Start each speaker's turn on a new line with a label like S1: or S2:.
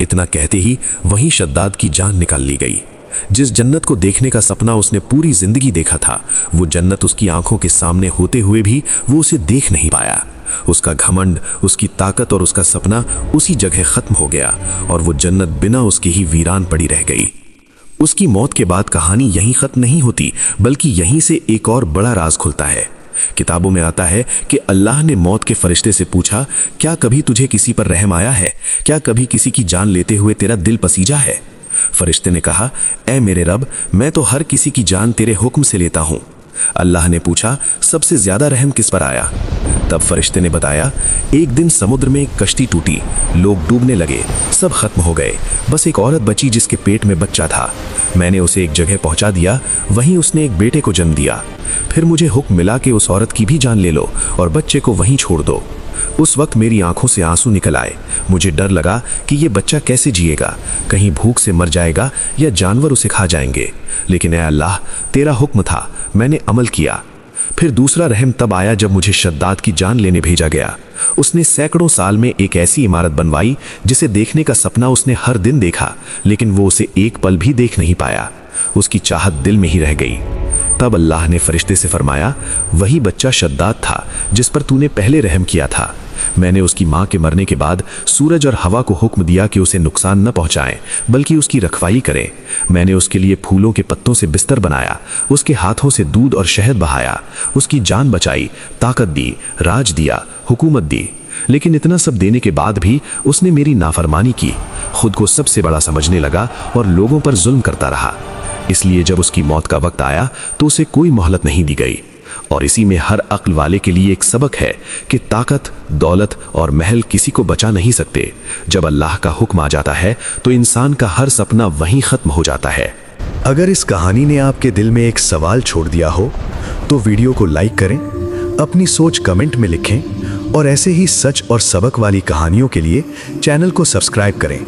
S1: इतना कहते ही वहीं शद्दाद की जान निकाल ली गई। जिस जन्नत को देखने का सपना उसने पूरी जिंदगी देखा था, वो जन्नत उसकी आंखों के सामने होते हुए भी वो उसे देख नहीं पाया। उसका घमंड, उसकी ताकत और उसका सपना उसी जगह खत्म हो गया और वो जन्नत बिना उसके ही वीरान पड़ी रह गई। उसकी मौत के बाद कहानी यहीं खत्म नहीं होती, बल्कि यहीं से एक और बड़ा राज खुलता है। किताबों में आता है कि अल्लाह ने मौत के फरिश्ते से पूछा, क्या कभी तुझे किसी पर रहम आया है? क्या कभी किसी की जान लेते हुए तेरा दिल पसीजा है? फरिश्ते ने कहा, ऐ मेरे रब, मैं तो हर किसी की जान तेरे हुक्म से लेता हूं। अल्लाह ने पूछा, सबसे ज्यादा रहम किस पर आया? तब फरिश्ते ने बताया, एक दिन समुद्र में एक कश्ती टूटी, लोग डूबने लगे, सब खत्म हो गए, बस एक औरत बची जिसके पेट में बच्चा था। मैंने उसे एक जगह पहुंचा दिया, वहीं उसने एक बेटे को जन्म दिया। फिर मुझे हुक्म मिला कि उस औरत की भी जान ले लो और बच्चे को वहीं छोड़ दो। उस वक्त मेरी आंखों से आंसू निकल आए। मुझे डर लगा कि ये बच्चा कैसे जिएगा, कहीं भूख से मर जाएगा या जानवर उसे खा जाएंगे। लेकिन ऐ अल्लाह, तेरा हुक्म था, मैंने अमल किया। फिर दूसरा रहम तब आया जब मुझे शद्दाद की जान लेने भेजा गया। उसने सैकड़ों साल में एक ऐसी इमारत बनवाई जिसे देखने का सपना उसने हर दिन देखा, लेकिन वो उसे एक पल भी देख नहीं पाया। उसकी चाहत दिल में ही रह गई। तब अल्लाह ने फरिश्ते से फरमाया, वही बच्चा शद्दाद था जिस पर तूने पहले रहम किया था। मैंने उसकी मां के मरने के बाद सूरज और हवा को हुक्म दिया कि उसे नुकसान न पहुंचाएं, बल्कि उसकी रखवाली करें। मैंने उसके लिए फूलों के पत्तों से बिस्तर बनाया, उसके हाथों से दूध और शहद बहाया, उसकी जान बचाई, ताकत दी, राज दिया, हुकूमत दी। लेकिन इतना सब देने के बाद भी उसने मेरी नाफरमानी की, खुद को सबसे बड़ा समझने लगा और लोगों पर जुल्म करता रहा। इसलिए जब उसकी मौत का वक्त आया तो उसे कोई मोहलत नहीं दी गई। और इसी में हर अक्ल वाले के लिए एक सबक है कि ताकत, दौलत और महल किसी को बचा नहीं सकते। जब अल्लाह का हुक्म आ जाता है तो इंसान का हर सपना वहीं खत्म हो जाता है।
S2: अगर इस कहानी ने आपके दिल में एक सवाल छोड़ दिया हो तो वीडियो को लाइक करें, अपनी सोच कमेंट में लिखें और ऐसे ही सच और सबक वाली कहानियों के लिए चैनल को सब्सक्राइब करें।